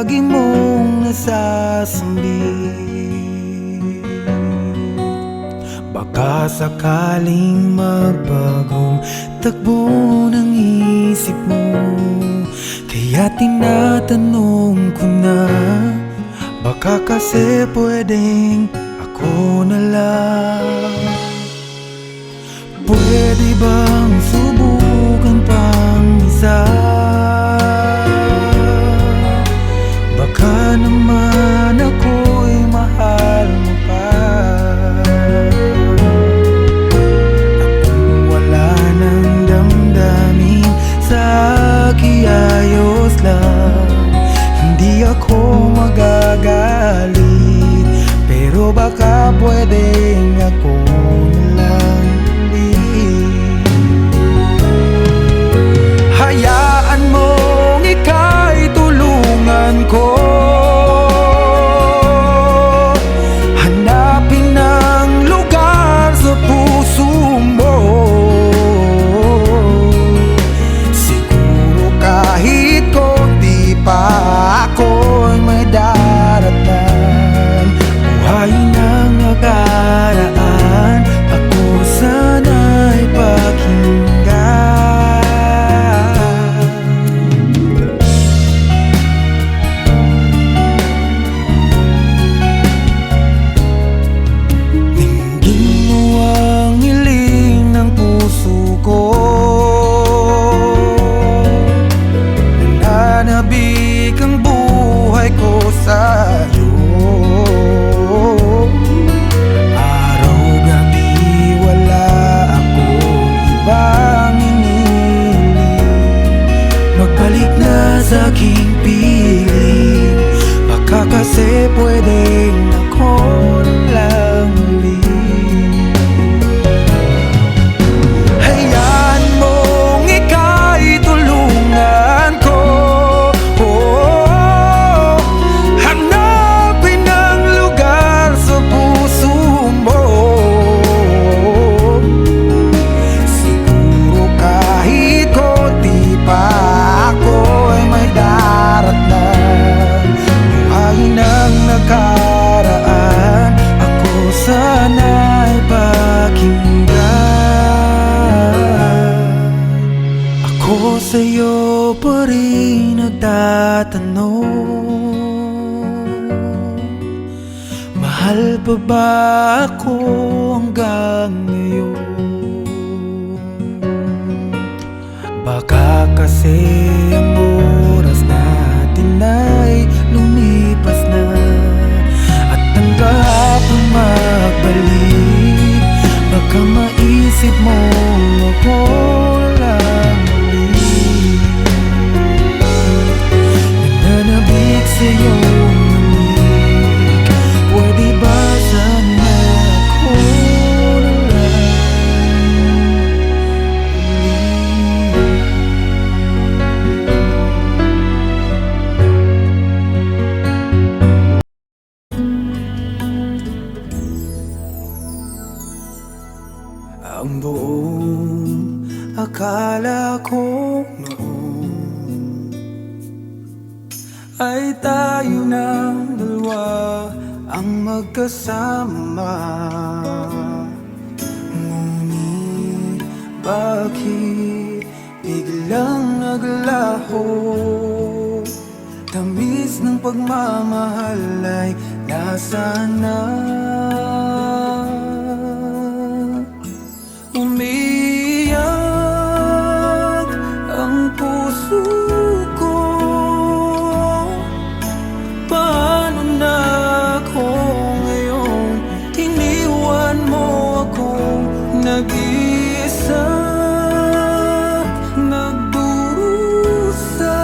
lagi mong nasasambi. Baka sakaling magbagong takbo ng isip mo, kaya tinatanong ko na, baka kasi pwedeng ako na lang. Pwede bang subukan pang isa? Baka naman ako'y mahal mo pa. At kung wala nang damdamin sa kiayos lang, hindi ako magagalit. Pero baka pwedeng ako na lang. Hayaan mong ika'y tulungan ko, hanapin ang lugar sa puso mo. Siguro kahit konti pa ako'y may daratan. Buhayin ang nakaraan, ako sana'y pakinggan. Nananabik ang buhay ko sa'yo. Araw-gabi wala akong ibang iniling. Magbalik na sa aking piling, baka kasi pwedeng ako lang ulit. Hayaan mong ika'y tulungan ko, hanapin ang lugar sa puso mo. Siguro kahit konti pa ako'y may daratan. Buhayin ang nakaraan, ako sana'y pakinggan. Ako sa'yo pa rin nagtatanong, mahal pa ba ako hanggang ngayon? Baka kasi ang oras natin ay lumipas na, at ang kahapon magbalik. Baka maisip mo ako lang ulit. Nananabik sa'yo ulit. Pwede ba sana ako na lang ulit? Ang buong akala ko noon ay tayo ng dalawa ang magkasama. Ngunit bakit biglang naglaho? Tamis ng pagmamahal ay nasaan na? Umiyak ang puso ko, paano na ako ngayon? Iniwan mo akong nag-iisa, nagdurusa.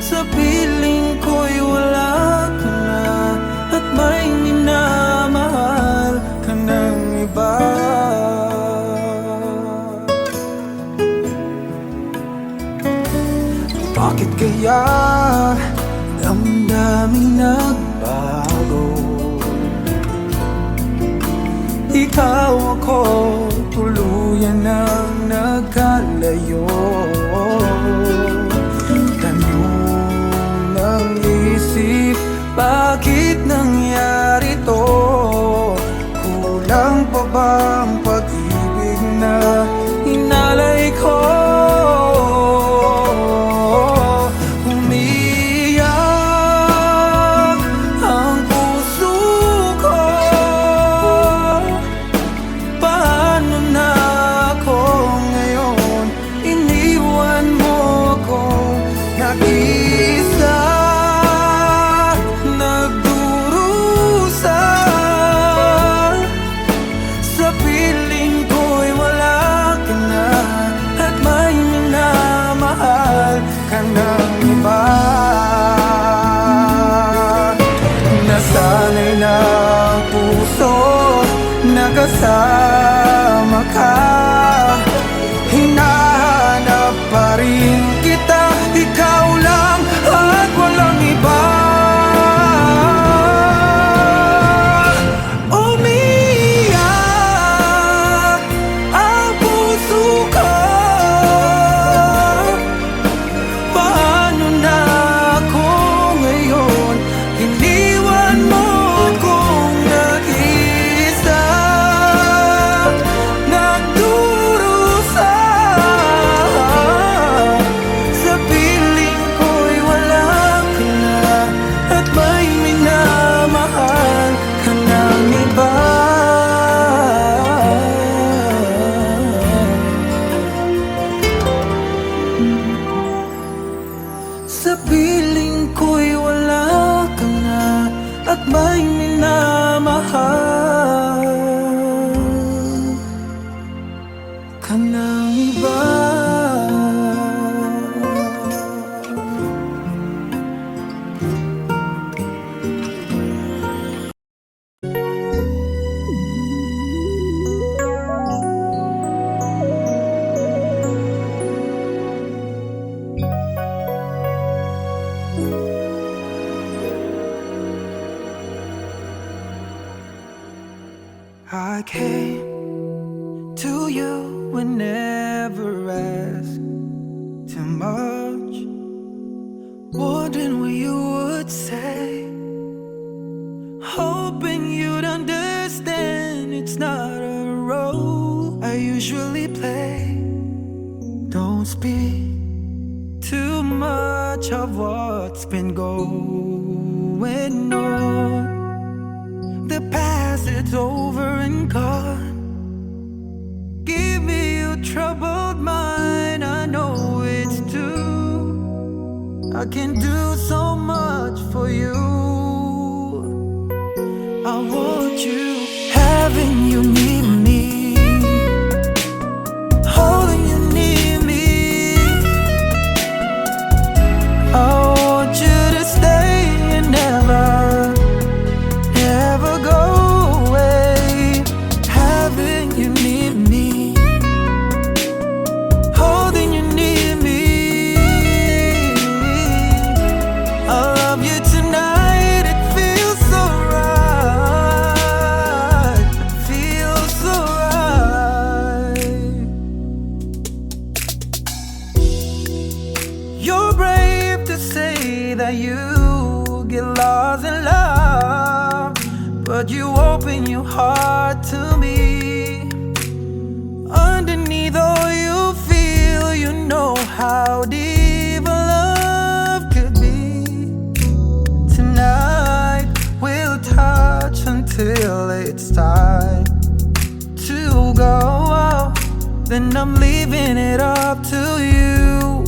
Sa piling ko'y wala ka na, at may minamahal ka ng iba. Bakit kaya damdaming nagbago? Ikaw ako, tuluyan nang nagkalayo. Tanong ka ng iba. Nasanay na ang puso, nakasama ka. Hinahanap pa rin kita, ikaw lang at walang iba. Umiyak ang puso ko. Paano na ako ngayon? Iniwan mo kong nag-iisa, nagdurusa. Sa piling ko'y wala ka na, at may minamahal ka ng iba. Sa piling ko'y wala ka na, at may minamahal ka ng iba. I came to you and never asked too much, wondering what you would say, hoping you'd understand it's not a role I usually play. Don't speak too much of what's been going on. The past, it's over and gone. Give me your troubled mind, I know it's true. I can do so much for you. I want you, having you near me, holding you near me. I want you to stay and never, never go away. Having you near me, holding you near me. I love you tonight, it feels so right, it feels so right. You're brave to say that you get lost in love, but you open your heart to me. Underneath all you feel, you know how deep a love could be. Tonight we'll touch until it's time to go out. Then I'm leaving it up to you.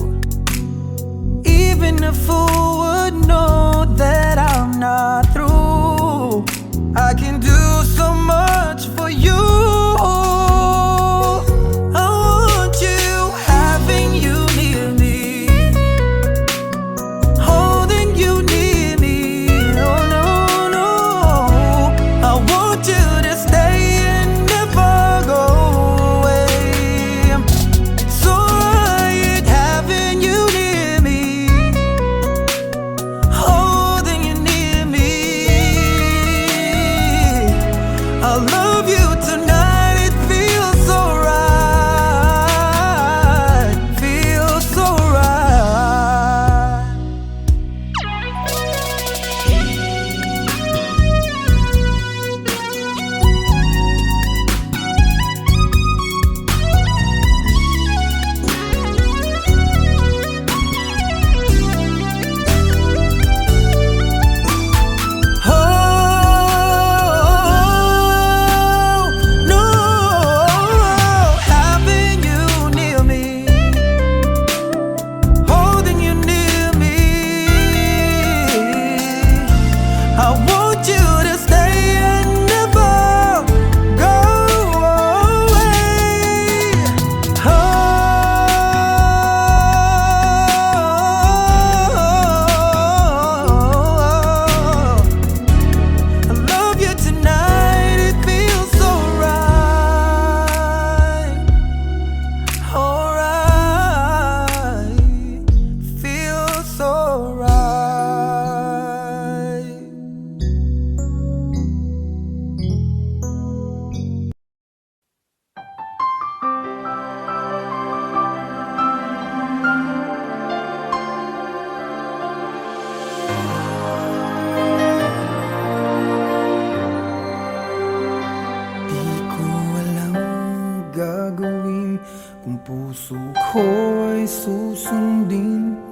Even a fool would know that I'm not through. I can do so much for you. I want you, having you near me, holding you near me. No, no, no. I want you to stay and never go away. It's alright having you near me,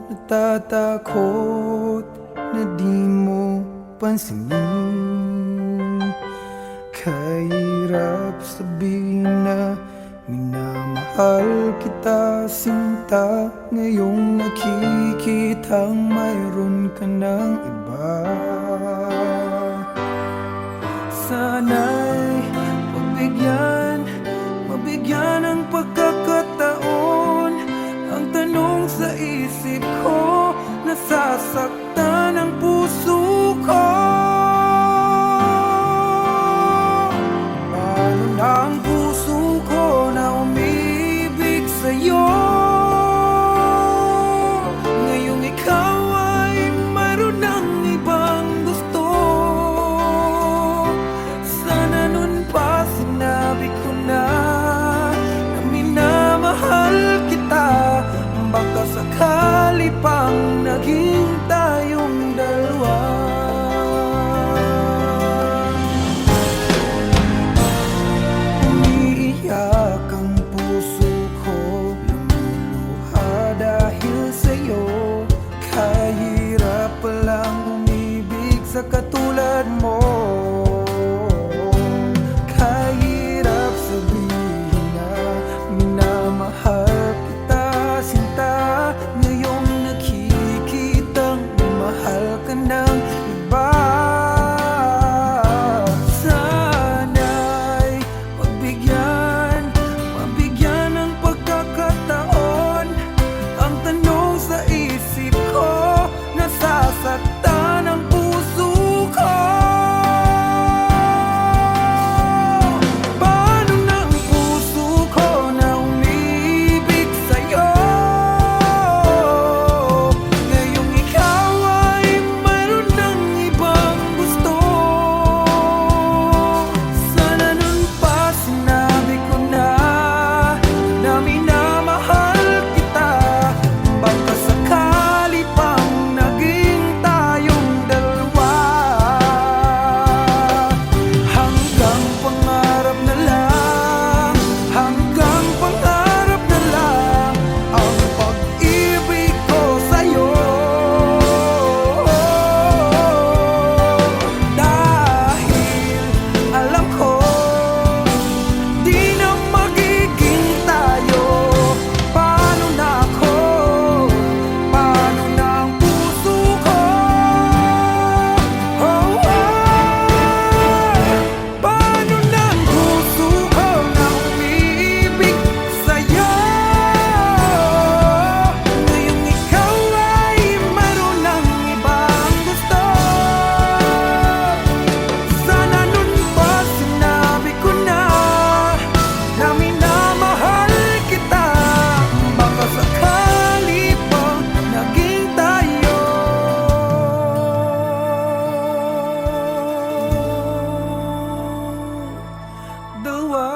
natatakot na di mo pansinin. Kahirap sabihin na minamahal kita sinta, ngayong nakikitang mayroon ka ng iba. Sana'y mabigyan ng pagkakataon. Ang tanong sa isip ko, nasasaktan ang puso ko. Paano na ang puso ko na umibig sa'yo? Ngayong ikaw ay mayroon ng ibang gusto. Sana nun pa sinabi ko na minamahal kita. Baka sakali pang naging tayong dalawa. Umiiyak ang puso ko, lumuluha dahil sa'yo. Kahirap palang umibig sa katulad mo. Kahirap sabihin na minamahal kita sinta, ngayong nakikitang mahal ka ng iba. Sana'y mabigyan ng pagkakataon. Ang tanong sa isip ko, nasasaktan ang puso ko. Paano na ang puso ko na umibig sa'yo? Ngayong ikaw ay mayroon ng ibang gusto. Sana nun pa sinabi ko na minamahal kita. Baka sakali pang naging tayong dalawa. Hanggang pangarap na lang, hanggang pangarap na lang ang pag-ibig ko sa'yo. Dahil alam ko, di na magiging tayo. Paano na ako? Paano na ang puso ko? Oh, paano na ang puso ko na umiibig sa'yo? Ngayong ikaw ay mayroon ng ibang gusto. Sana nun pa sinabi ko na minamahal kita. Baka sakali pang naging tayo dalawa.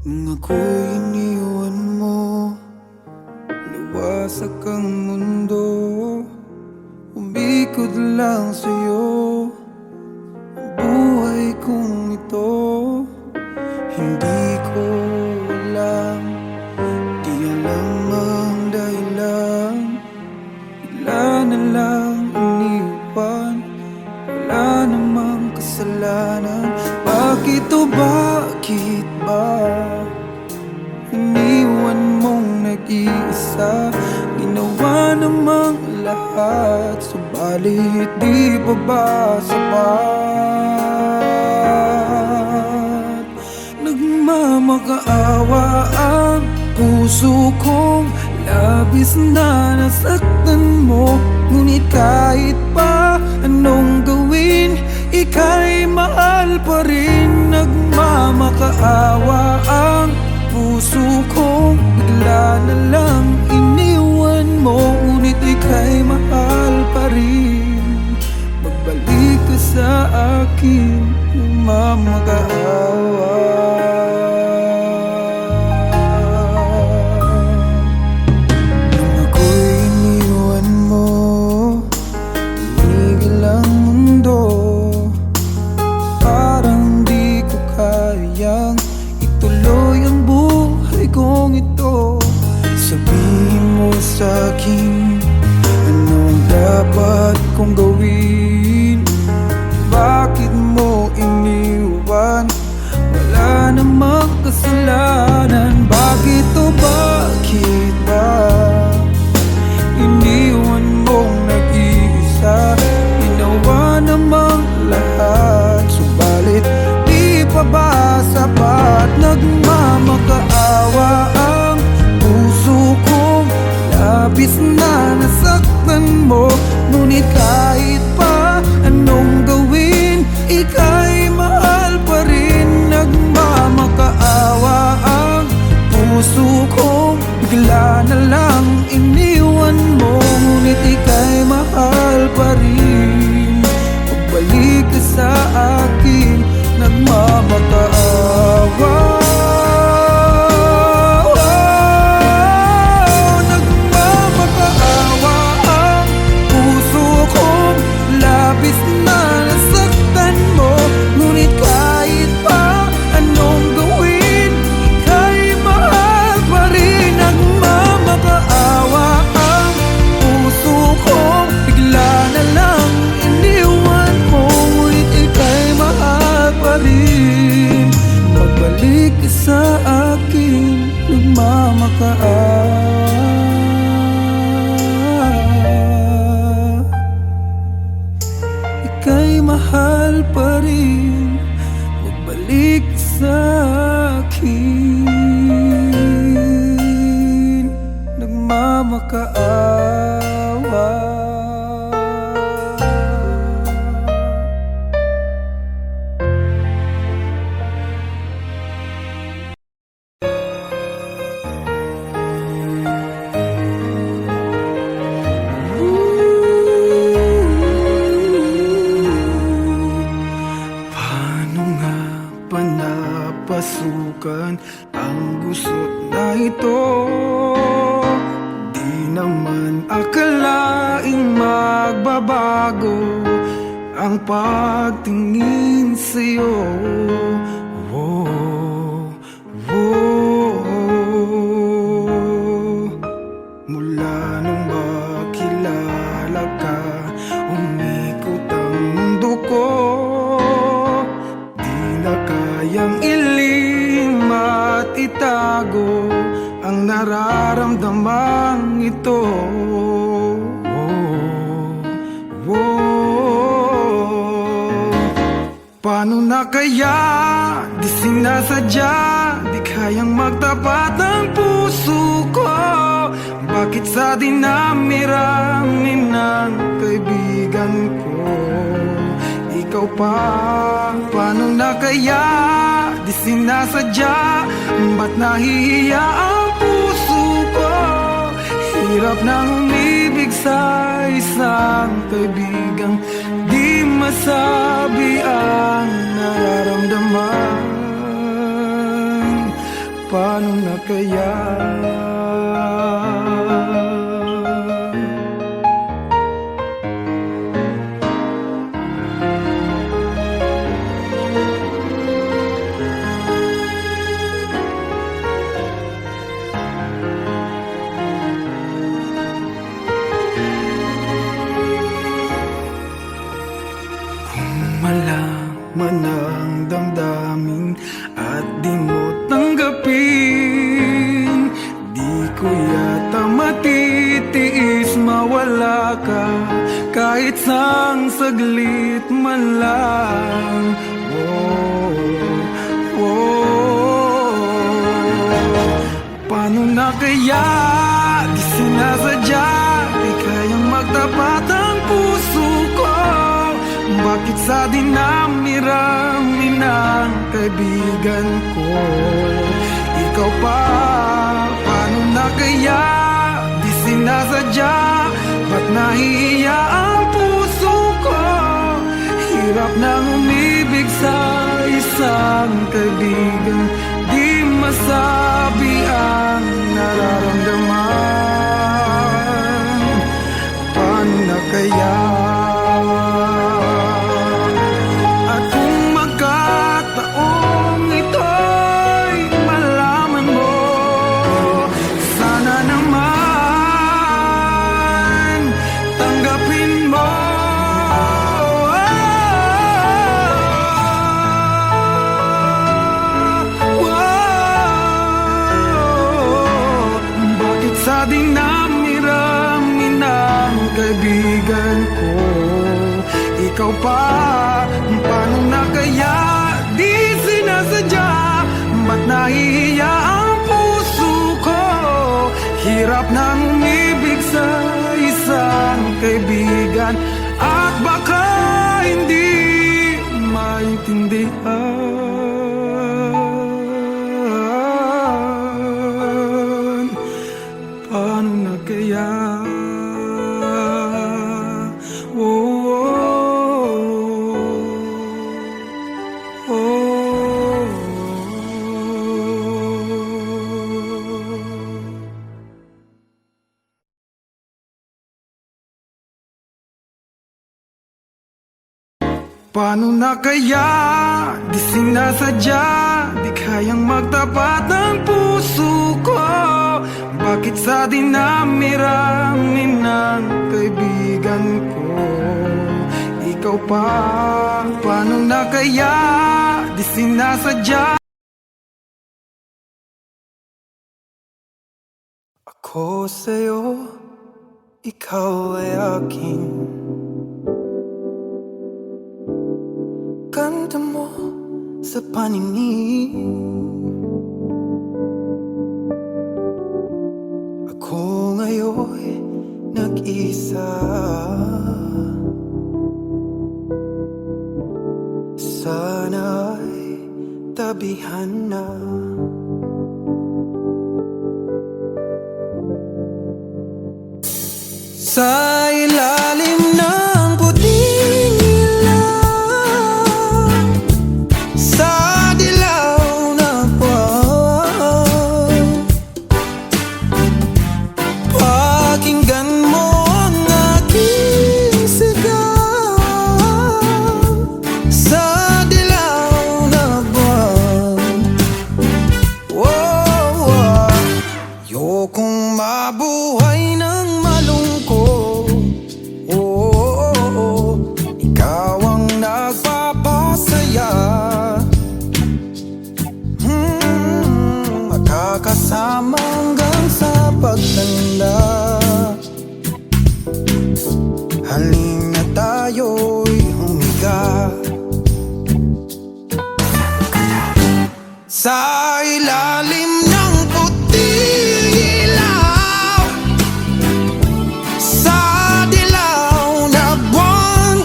Nung ako'y iniwan mo, luwasak ang mundo. Umikot lang sa'yo ang buhay kong ito. Hindi ko alam, di alam ang dahilan. Bigla na lang iniwan, wala namang kasalanan. Bakit o bakit ba iniwan mong nag-iisa? Ginawa namang lahat, subalit di pa ba sapat? Nagmamakaawa ang puso kong labis na nasaktan mo. Ngunit kahit pa anong gawin, ika'y mahal pa rin. Nagmamakaawa ang puso kong bigla na lang iniwan mo. Ngunit ika'y mahal pa rin. Magbalik ka sa akin, nagmamakaawa. buwan. Wala namang kasalanan. Bakit o bakit ba iniwan mong nag-iisa? Ginawa namang lahat, subalit di pa ba sapat? Nagmamakaawa ang puso kong labis na nasaktan mo. Ngunit kahit pa anong gawin, ika'y mahal pa rin. Nagmamakaawa ang puso kong bigla na lang iniwan mo. Ngunit ika'y mahal pa rin. Pagbalik ka sa akin, nagmamakaawa. Nagmamakaawa ang puso kong labis na nasaktan mo. Ngunit kahit pa anong gawin, ika'y mahal pa rin. Nagmamakaawa ang puso kong bigla na lang iniwan mo. Ngunit ika'y mahal pa rin. Magbalik ka sa akin, nagmamakaawa. Ika'y mahal pa rin. Magbalik ka sa akin, nagmamakaawa. Paano nga ba napasukan ang gusot na ito? Di naman akalaing magbabago ang pagtingin sa'yo. Whoa, whoa. Mula nung makilala ka, umikot ang mundo ko. Di na kayang ilim at itago ang nararamdamang ito. Paano na kaya? Di sinasadya, di kayang magtapat ang puso ko. Bakit sa dinami-rami ng kaibigan ko, ikaw pa? Paano na kaya? Di sinasadya, ba't nahihiya ang puso ko? Hirap nang umibig sa isang kaibigang di masabi ang nararamdaman. Paano na kaya? Malaman ang damdamin at di mo tanggapin, di ko yata matitiis mawala ka kahit sang saglit man lang. Paano na kaya? Di sinasadya, di kayang magtapat ang puso ko. Bakit sa dinami-rami ng kaibigan ko, ikaw pa? Paano na kaya? Di sinasadya, ba't nahihiya ang puso ko? Hirap nang umibig sa isang kaibigan di masabi ang nararamdaman. Paano na kaya? dinami-rami ng kaibigan ko, ikaw pa, paano na kaya? Di sinasadya, ba't nahihiya ang puso ko? Hirap nang umibig sa isang kaibigan, at baka hindi maintindihan. Paano na kaya? Oh, oh, oh. Paano na kaya? Di sinasadya, di kayang magtapat ng puso ko. Bakit sa dinami-rami ng kaibigan ko, ikaw pa, paano na kaya? Di sinasadya. Ako sa'yo, ikaw ay akin. Ganda mo sa paningin. Ako ngayon nag-isa, sana'y tabihan na. Sa ilalim ng puting ilaw, sa dilaw na buwan, pakinggan mo ang aking sigaw. Sa dilaw na buwan, oh, oh. Ayokong mabuhay ng malungkot. Oh, oh, oh. Ikaw ang nagpapasaya. Makakasama hanggang sa pagtanda. Halina tayo'y humiga sa ilalim ng puting ilaw, sa dilaw na buwan,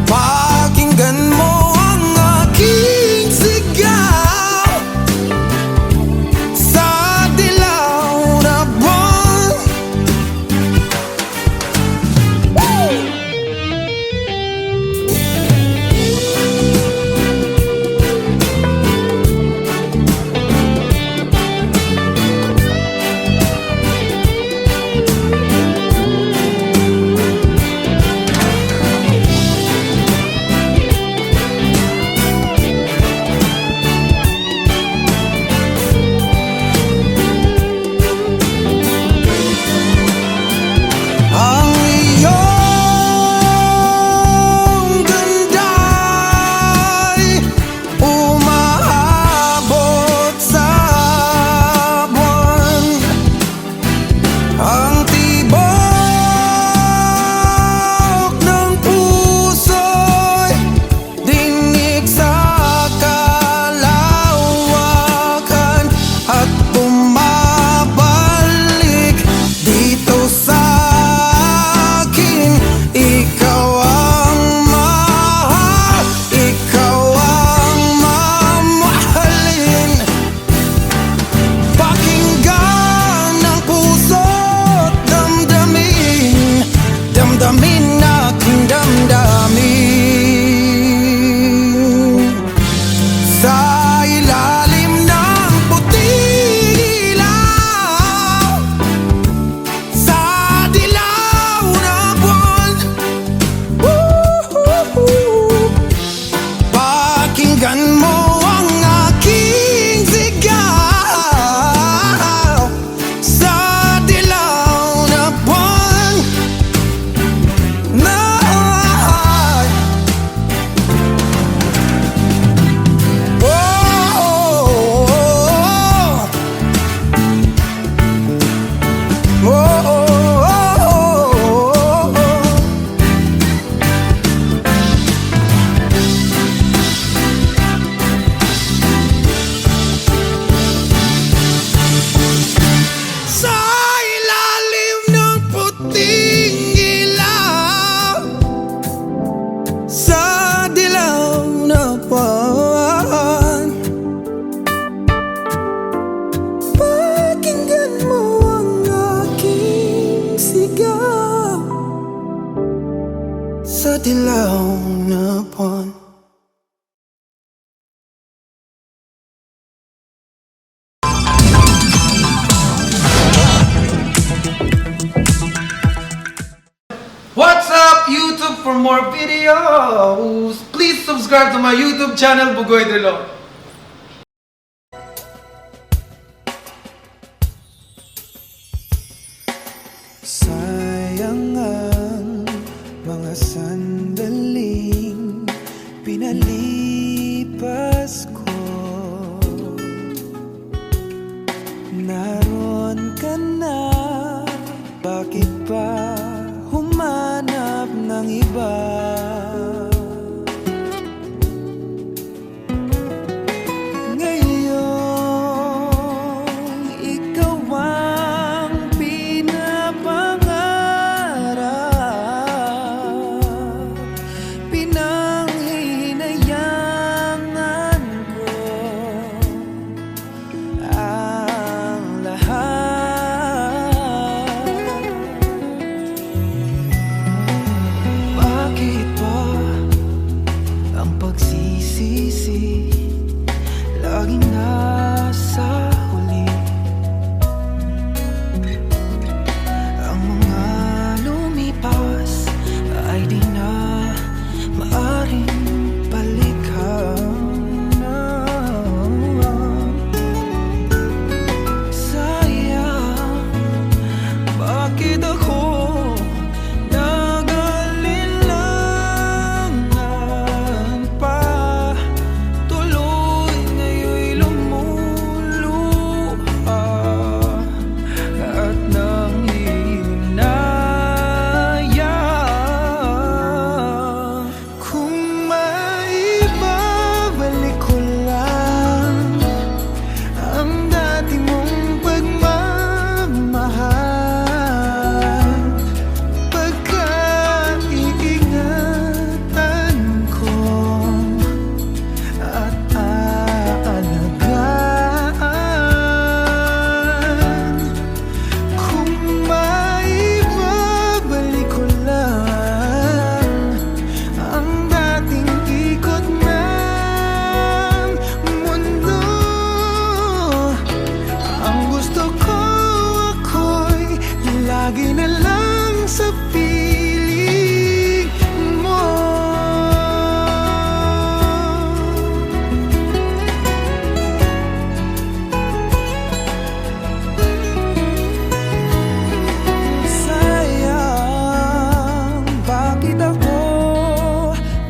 pakinggan mo ang aking sigaw. Sa dilaw na buwan, for more videos. Please subscribe to my YouTube channel, Bugoy Drilo. Sayang ang mga sandaling pinalipas ko. Naroon ka na, bakit pa humanap ng iba? Ngayon, ikaw ang pinapangarap, pinanghihinayangan ko ang lahat. Bakit ba ang pagsisisi laging nasa huli? Ang mga lumipas ay di na maaring balikan na. Sayang, bakit ako nag-alilangan pa? Tuloy ngayon'y lumuluha at nanghihinayang. Kung maibabalik ko lang ang dati mong pagmamahal, pagkaiingatan ko at aalagaan. Kung maibabalik ko lang ang dating ikot ng mundo, ang gusto ko ako'y lagi na lang sa piling mo. Sayang, bakit ako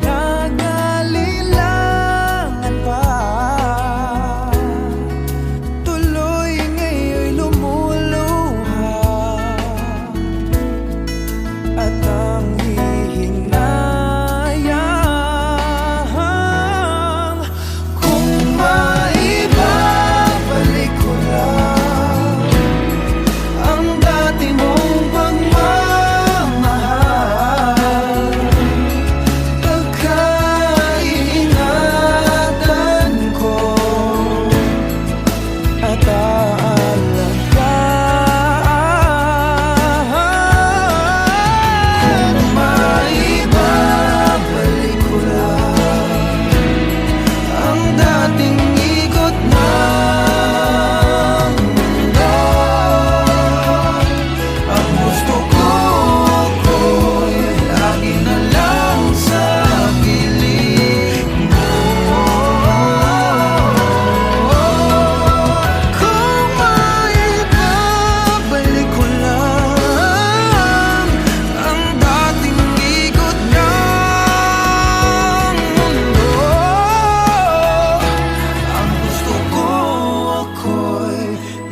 nag-alilangan pa? Tuloy ngayon'y lumuluha at nanghihinayang. Kung maibabalik ko lang ang dati mong pagmamahal, pagkaiingatan ko at aalagaan. Kung maibabalik ko lang ang dating ikot ng mundo, ang gusto ko ako'y lagi na lang sa piling mo. Kung maibabalik ko lang ang dating ikot ng mundo, ang gusto ko ako'y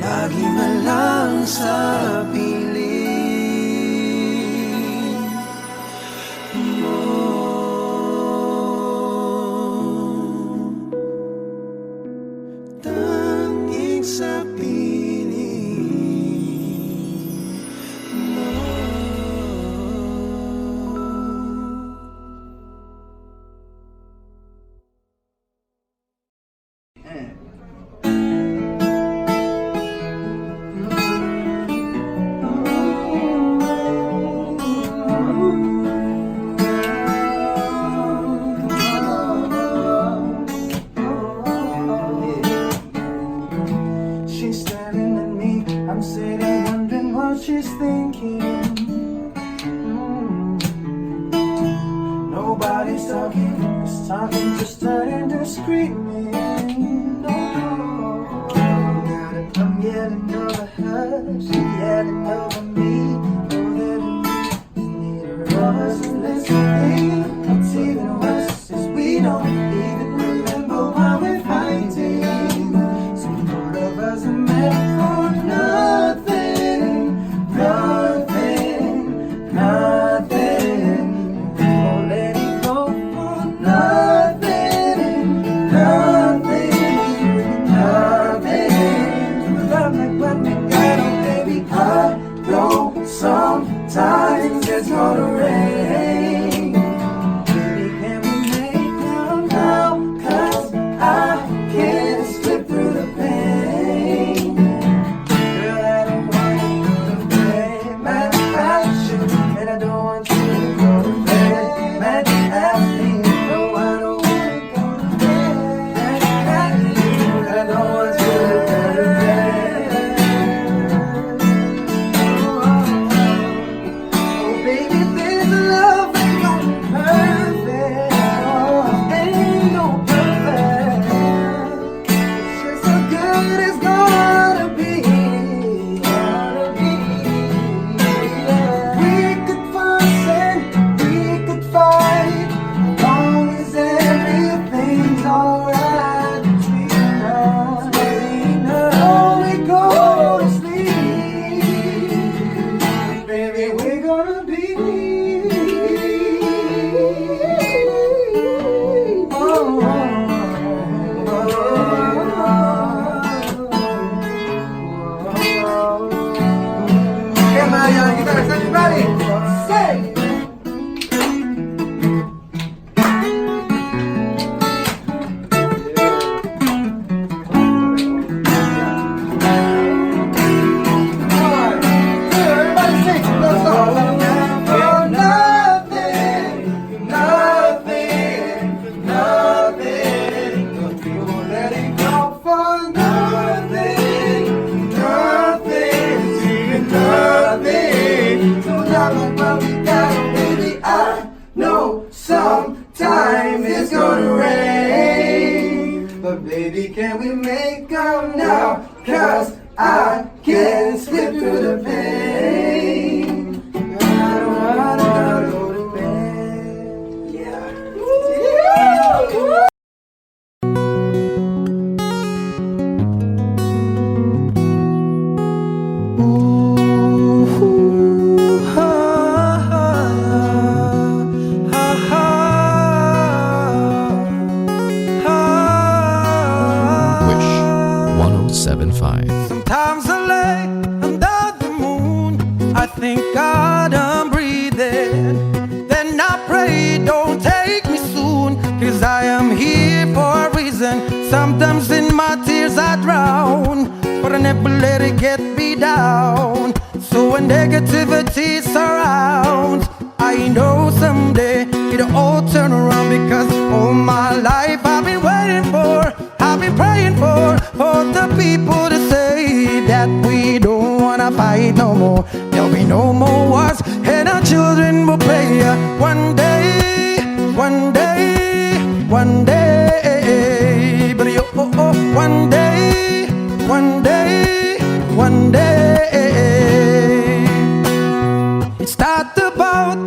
lagi na lang sa piling mo. Tanging sa piling mo. She's staring at me, I'm sitting wondering what she's thinking. talking just turn into screaming. No, I'm yelling over her, she yelling over me. Oh, that neither of us is listening. What's even worse is we don't even remember why we're fighting. So both of us are meant for nothing, nothing, nothing. Won't let it go for nothing, nothing, nothing. Love like what we got, oh baby. I know sometimes it's gonna rain. Baby, can we make love now? 'Cause I can't slip through the pain. Girl, I don't want you to play mad passion, and I don't want you to go to bed mad at me. No, I don't want to go to bed mad at you. I don't want you to go to bed. Oh, baby, this love ain't no perfect. Oh, ain't no perfect. It's just so good it's gonna be. We could fuss and we could fight, as long as everything's alright between us. When we go to sleep, baby, we're gonna be. Okay, Marion, you guys, everybody, say. Sometimes it's gonna rain, but baby, can we make up now? 'Cause I can't slip through the pain. I don't wanna go to bed. Yeah. Wish 1075. Sometimes I lay under the moon, I think God I'm breathing. Then I pray, don't take me soon, 'cause I am here for a reason. Sometimes in my tears I drown, but I never let it get me down. So when negativity surrounds, I know someday it'll all turn around, because all my life I've been waiting for, I've been praying for the people to say that we don't wanna fight no more. There'll be no more wars, and our children will play. One day, one day, one day, but you, one day, one day, one day. It's not about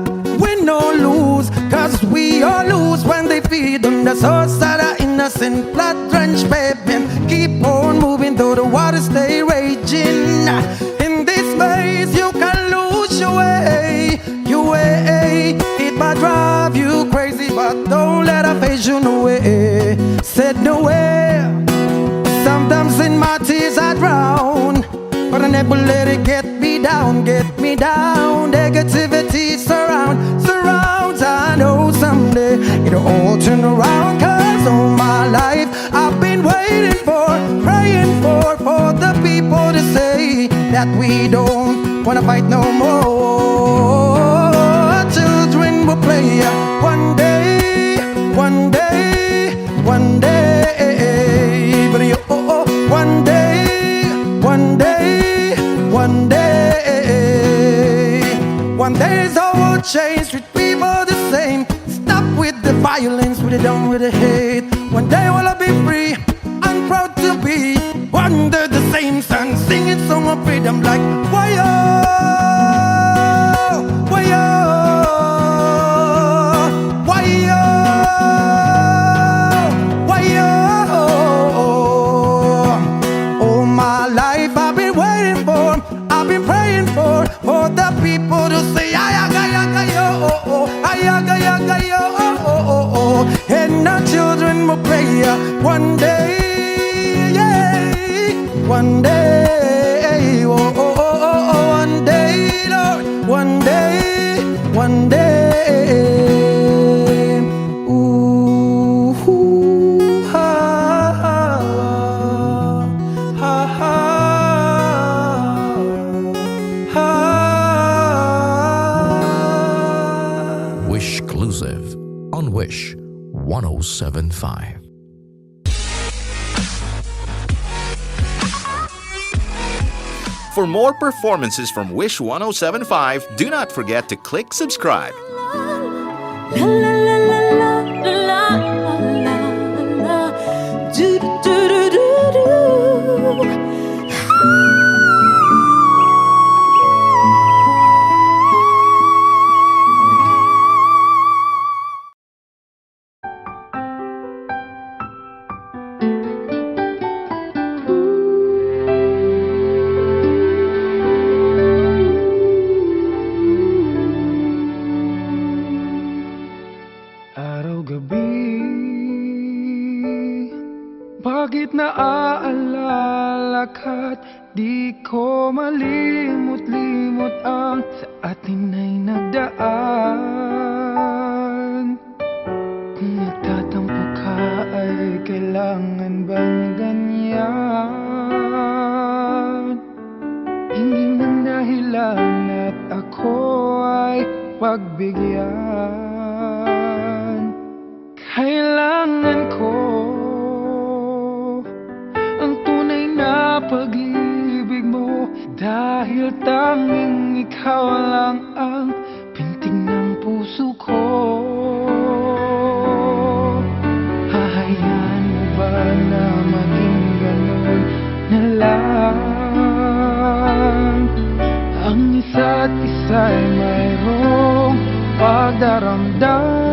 win or lose, 'cause we all lose when they feed on the souls that are innocent, blood-drenched baby. Keep on moving though the waters stay raging. In this maze you can lose your way, your way. It might drive you crazy, but don't let it phase you no way. Said no way. Sometimes in my tears I drown, but I never let it get me down, get me down. Negativity surrounds. I know someday it'll all turn around, 'cause all my life I've been waiting for, praying for the people to say that we don't wanna fight no more. Children will play one day, one day, one day, but you, one day, one day, one day. One day all will change, treat people the same. Stop with the violence, we don't done with the hate. One day will I be free and proud to be under the same sun, singing song of freedom like why why why all my life I've been waiting for, I've been praying for the people to say ayaga yaga yo, ayaga yaga yo, and our children will pray one day, yeah, one day, one day, Lord, one day, one day. Ooh, ha, ha, ha, ha. Wish exclusive on Wish 1075. For more performances from Wish 1075, do not forget to click subscribe. La la la la la la la la. Do do do do do. Araw-gabi, bakit naaalala ka't di ko malimot-limot ang sa atin ay nagdaan? Kung nagtatampo ka ay kailangan bang ganyan? Hindi ng dahilan at ako ay pagbigyan. Kailangan ko ang tunay na pag-ibig mo, dahil tanging ikaw lang ang pintig ng puso ko. Hahayaan mo ba na maging ganun na lang? Ang isa't isa'y mayroong pagdaramdam.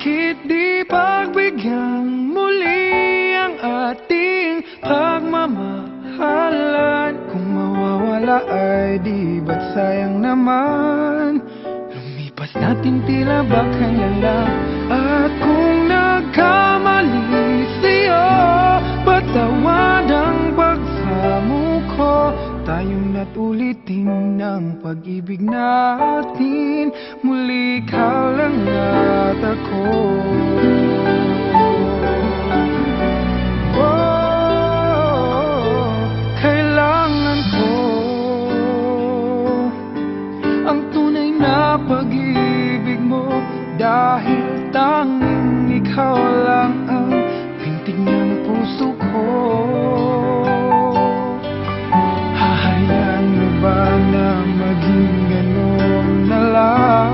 Bakit di pagbigyan muli ang ating pagmamahalan? Kung mawawala ay di ba't sayang naman? Lumipas natin tila ba kailan lang? At kung nagkamali sa'yo, patawad ang pagsamo ko. Tayong natulitin ng pag-ibig natin, muli ikaw lang at ako. Oh, kailangan ko ang tunay na pag-ibig mo, dahil tanging ikaw lang ang pintig ng puso ko. Hahayaan mo ba na maging ganun na lang?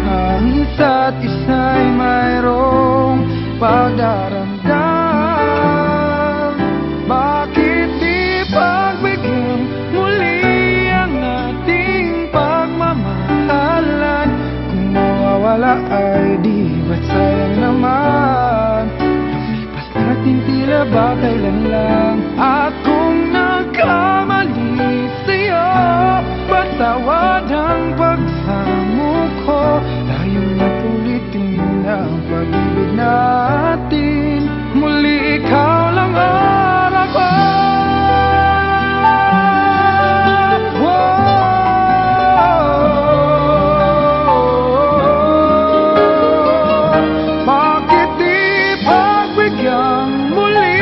Ang isa't isa'y mayroong pagdaramdam. Bakit di pagbigyan muli ang ating pagmamahalan? Kung mawawala ay di ba't sayang naman? Lumipas natin tila ba kailan lang? At kung nagkamali sa'yo, patawad ang pagsamo ko. Tayong napulitin ang pag-ibig natin, muli ikaw lang ang ako. Bakit di pagbigyan muli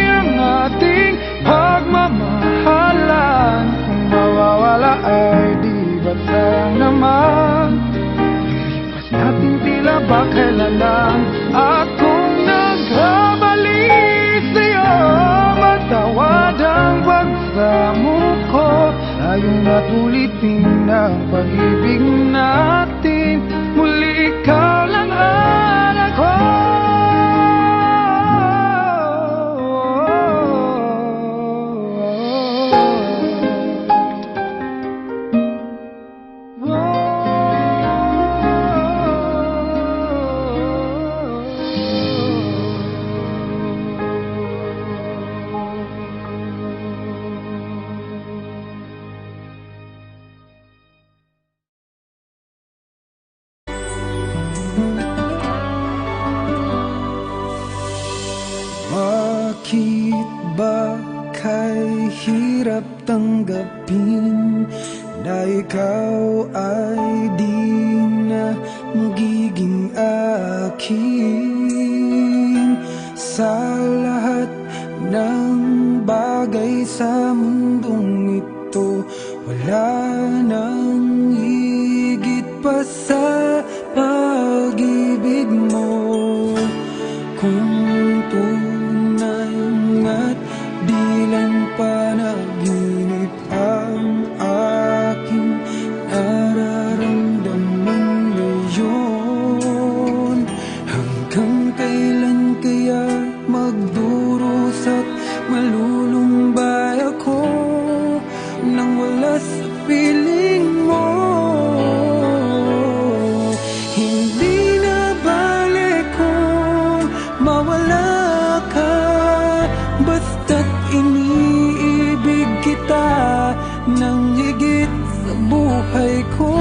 ang ating pagmamahalan? Kung mawawala ay di ba't sayang naman? Lumipas natin tila ba kailan lang? At kung nagkamali sa'yo, matawad ang pagsamo ko. Tayong natulitin ang pag-ibig natin, Bakit ba kay hirap tanggapin na ikaw ay di na magiging akin? Sa lahat ng bagay sa mundong ito, wala nang higit pa sa pag-ibig mo. Kung tunay nga't di lang panaginip ang aking nararamdaman ngayon, hanggang kailan kaya magdurusa at malulumbay ako nang wala sa piling mo? Hindi na balik kung mawala ka, basta't iniibig kita nang higit sa buhay ko.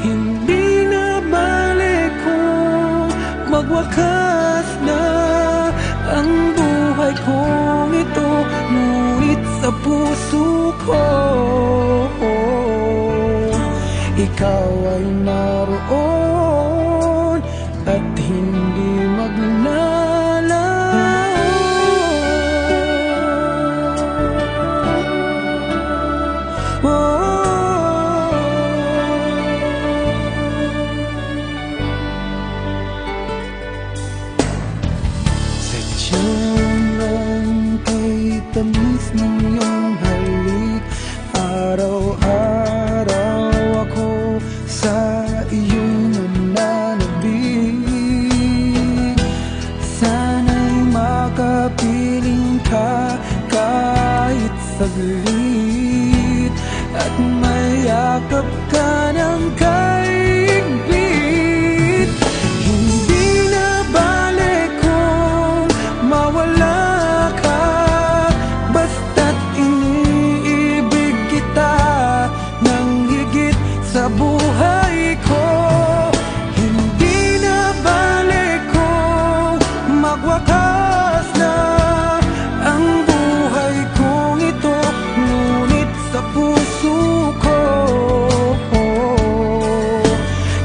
Hindi na balik kung magwakas na ang buhay kong ito, ngunit sa puso ko ikaw ay naroon at hindi maglalaho. Sadyang kay tamis ng iyong halik, araw-araw ako sa iyong nananabik. Sana'y makapiling ka kahit saglit, at mayakap ka ng kaigpit. Hindi na balik kung mawala ka, basta't iniibig kita nang higit sa buhay ko. Hindi na balik kung magwakas na ang buhay kong ito, ngunit sa puso ko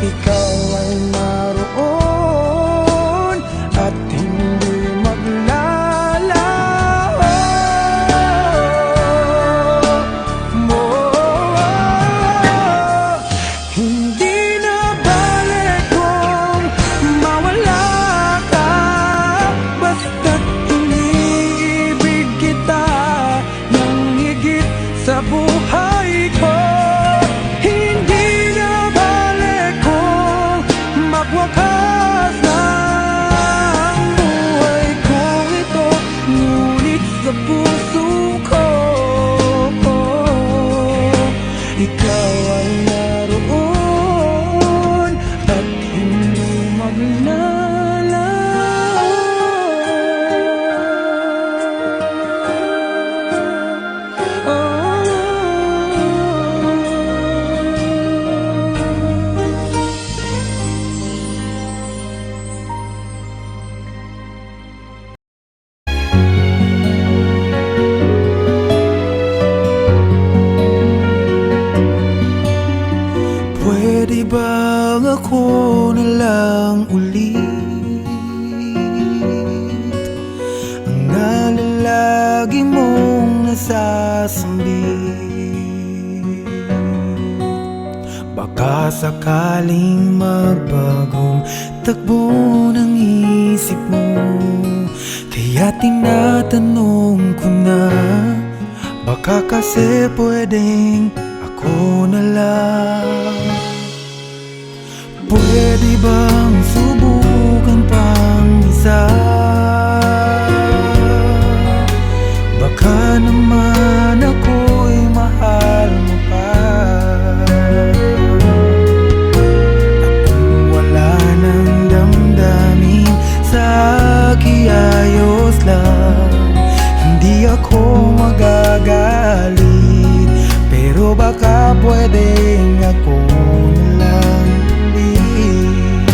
ikaw ay naroon at hindi maglalaho. Hindi na balik kung mawala ka, basta't iniibig kita nang higit sa buhay ko. Hindi na balik kung magwakas na ang buhay kong ito, ngunit sa puso ko ikaw ay naroon at hindi maglalaho. Pwede bang ako na lang ulit ang nalalagi mong nasasambit? Baka sakaling magbagong takbo ng isip mo, kaya tinatanong ko na, baka kasi pwedeng ako na lang. Pwede bang subukan pang isa? Baka naman ako'y mahal mo pa. At kung wala nang damdamin sa akin, ayos lang, hindi ako magagalit. Pero baka pwedeng ako na lang ulit.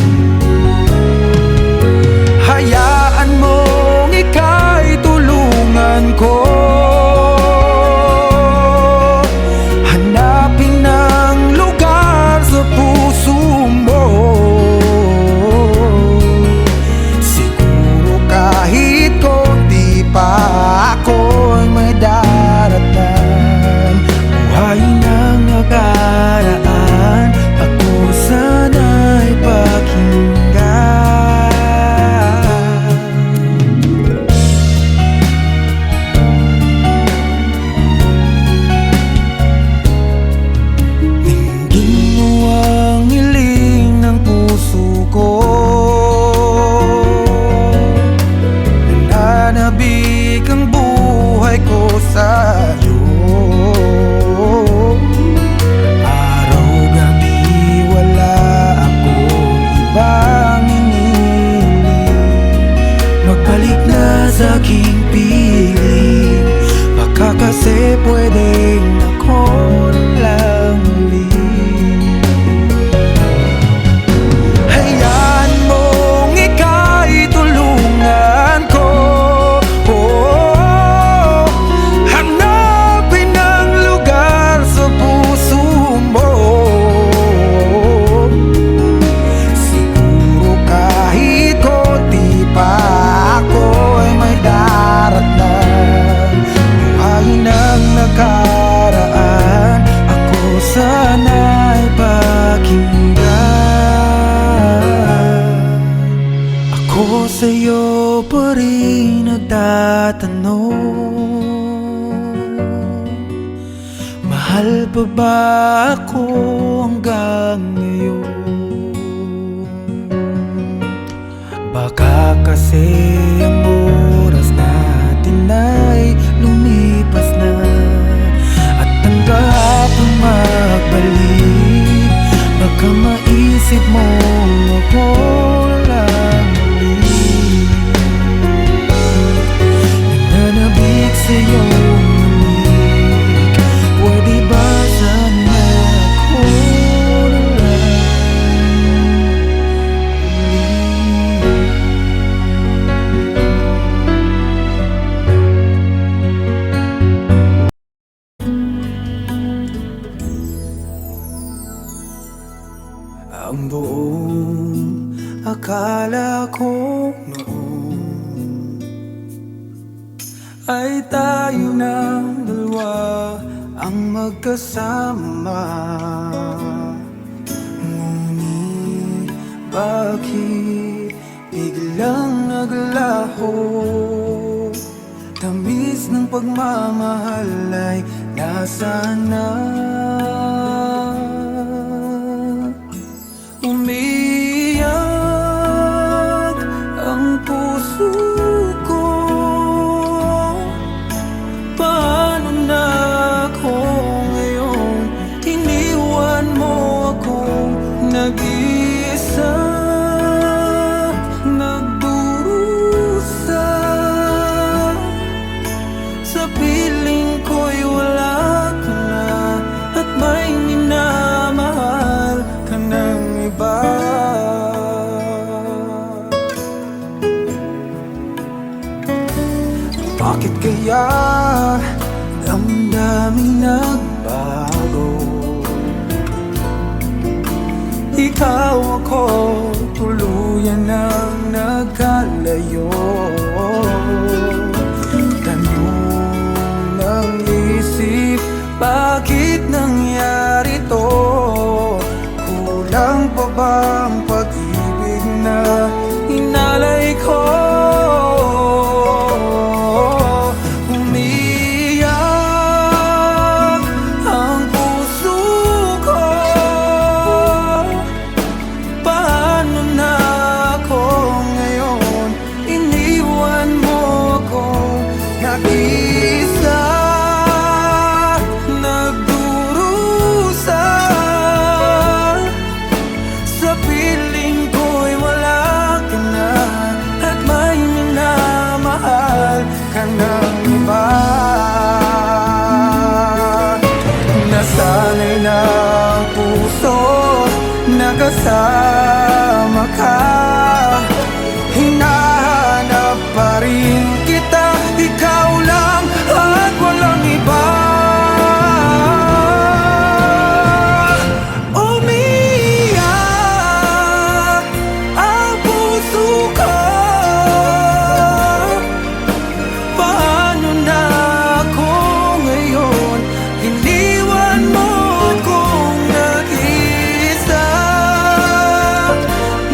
sa aking piling. Baka kasi pwedeng ako lang ulit. Hayaan mong ika'y tulungan ko. Hanapin ang lugar sa puso mo. Siguro kahit konti pa ako ay may daratnan. Buhayin ang nakaraan, ako sana'y pakinggan. Ako sa'yo pa rin nagtatanong, mahal pa ba ako hanggang ngayon? Baka kasi ang oras natin ay lumipas na, at ang kahapon magbalik. Baka maisip mo ako lang ulit. Nananabik sa'yo ulit. Pwede ba sana ako na lang ulit? Ang buong akala ko noon ay tayo ng dalawa ang magkasama. Ngunit bakit biglang naglaho? Tamis ng pagmamahal ay nasaan na? Umiyak ang puso ko. Paano na ako ngayon? Iniwan mo akong nag-iisa, nagdurusa. Sa piling ko'y wala ka na, at may minamahal ka ng iba. Bakit kaya damdaming nagbago? Ikaw ako, tuluyan ang nagkalayo. Tanong ng isip, bakit nangyari to? Kulang pa ba ang pag-ibig na inalay ko? Umiyak ang puso ko. Paano na ako ngayon? Iniwan mo ako nag-isa, nagdurusa. Sa piling ko'y wala ka na, at may minamahal ka ng iba. Nasanay na ang puso, nakasama ka. Hinahanap pa rin kita, ikaw lang at walang iba. Umiyak ang puso ko. Paano na ako ngayon? Iniwan mo akong nag-isa,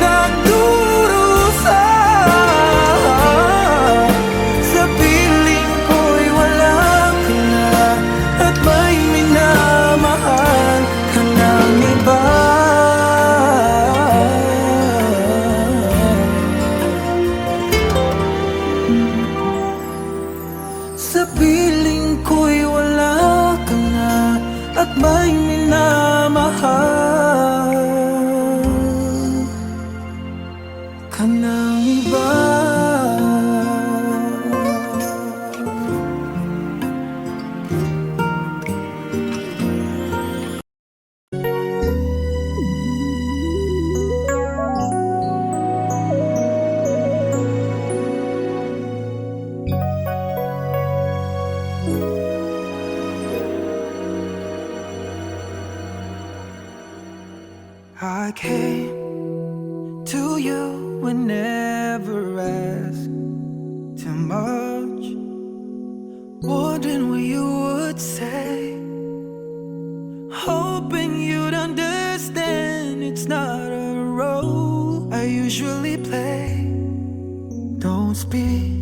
nagdurusa. Sa piling ko'y wala ka na, at may minamahal ka ng iba. Sa piling ko'y wala ka na, at may minamahal ka ng iba. came to you and never asked too much, wondering what you would say, hoping you'd understand it's not a role I usually play. Don't speak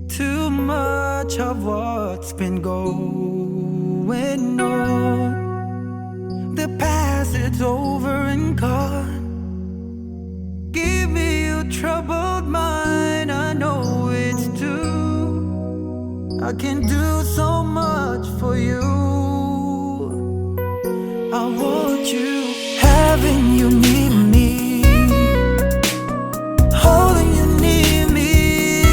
too much of what's been going on. The past, it's over and gone. Give me your troubled mind, I know it's true. I can do so much for you. I want you, having you near me, holding you near me.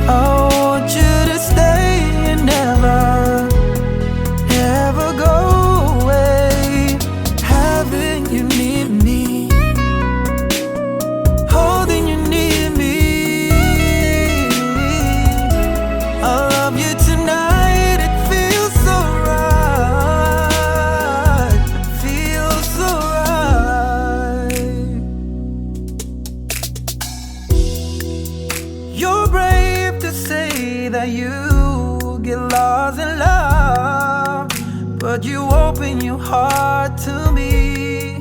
I want you to stay and never, never go away. Having you near me, holding you near me. I love you tonight, it feels so right, feels so right. You're brave to say that you get lost in love, but you open your heart to me.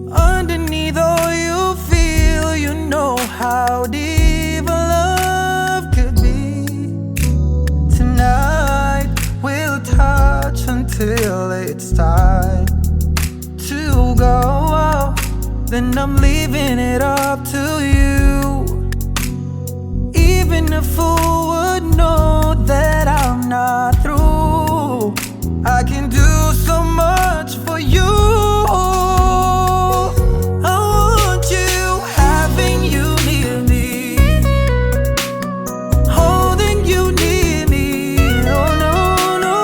Underneath all you feel, you know how deep a love could be. Tonight we'll touch until it's time to go out. Then I'm leaving it up to you. Even a fool would know that I'm not through. I can do so much for you. I want you, having you near me, holding you near me. Oh no, no,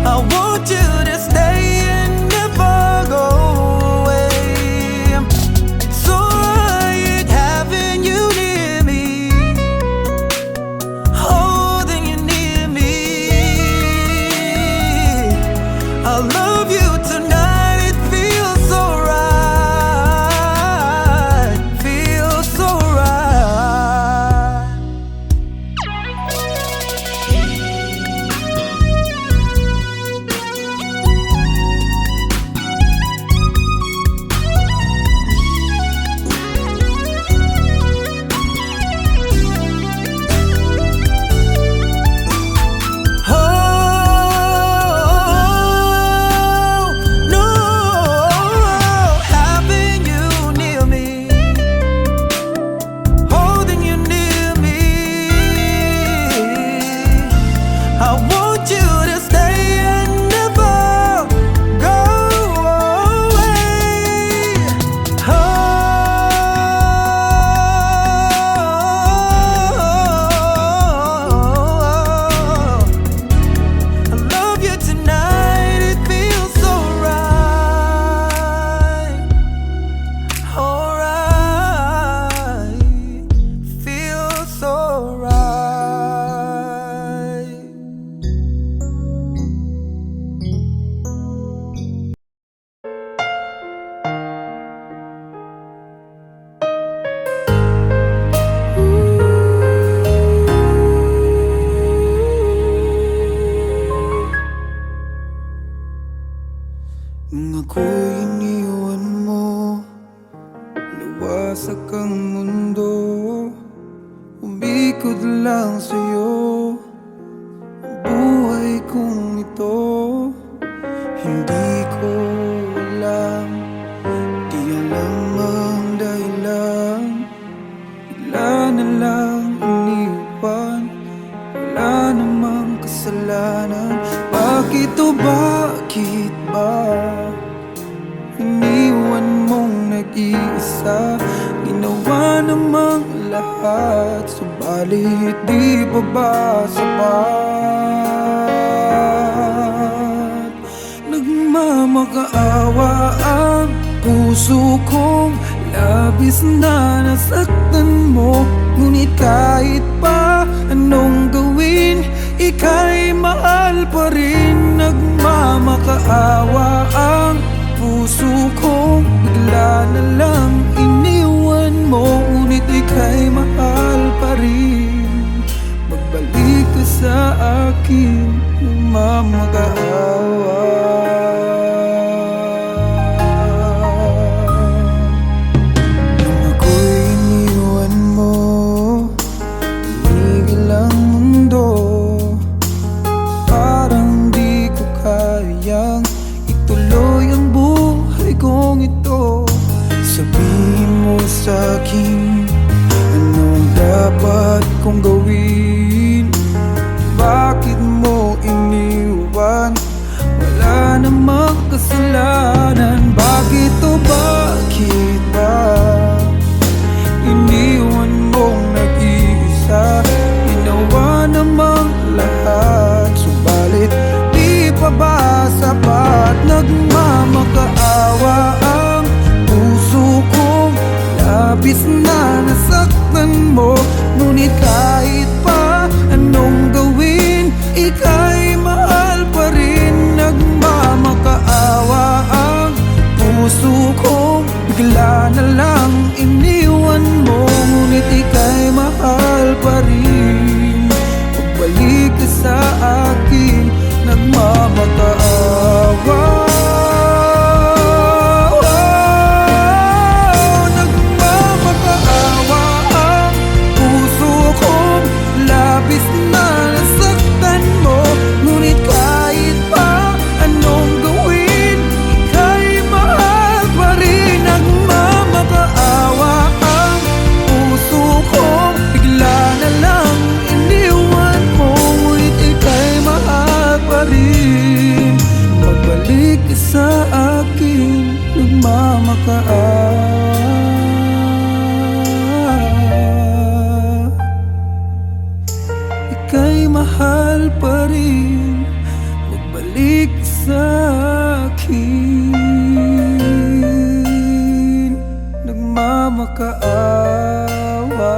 I want you to stay and never go away. It's alright, having you near me, holding you near me. I love you tonight, it feels so right, feels so right. Oh no, having you near me, holding you near me. I want you to stay and never go away. I love you tonight, it feels so right, alright, feels so right. Nung ako'y iniwan mo, nawasak ang mundo, umikot lang sa'yo ang buhay kong ito. Hindi ko alam, di alam ang dahilan, bigla na lang iniwan, wala namang kasalanan. Bakit o bakit ba iniwan mong nag-iisa? Ginawa namang lahat, subalit di pa ba sapat? Nagmamakaawa ang puso kong labis na nasaktan mo. Ngunit kahit pa anong gawin, ika'y mahal pa rin nagmamakaawa ang puso ko. Bigla na lang iniwan mo, ngunit ika'y mahal pa rin. Magbalik ka sa akin, nagmamakaawa. Nung ako'y iniwan mo, tumigil ang mundo. Parang di ko kayang ituloy ang buhay kong ito. Sabihin mo sa'kin, anong dapat kong gawin? Bakit mo iniwan? Wala namang kasalanan. Bakit o bakit ba iniwan mong nag-iisa? Ginawa namang lahat, subalit di pa ba sapat? Nagmamakaawa ang puso ko, labis na nasaktan mo. Ngunit kahit pa anong gawin, ika'y mahal pa rin. Nagmamakaawa ang puso ko, bigla na lang iniwan mo, ngunit ika'y mahal pa rin. Pagbalik ka sa akin, nagmamakaawa. Nagmamakaawa ang puso ko, labis na nasaktan mo. Ngunit kahit pa anong gawin, ika'y mahal pa rin. Nagmamakaawa ang puso ko, bigla na lang iniwan mo, ngunit ika'y mahal pa rin. Pagbalik ka sa akin, nagmamakaawa. Ika'y mahal pa rin. Magbalik ka sa akin, nagmamakaawa.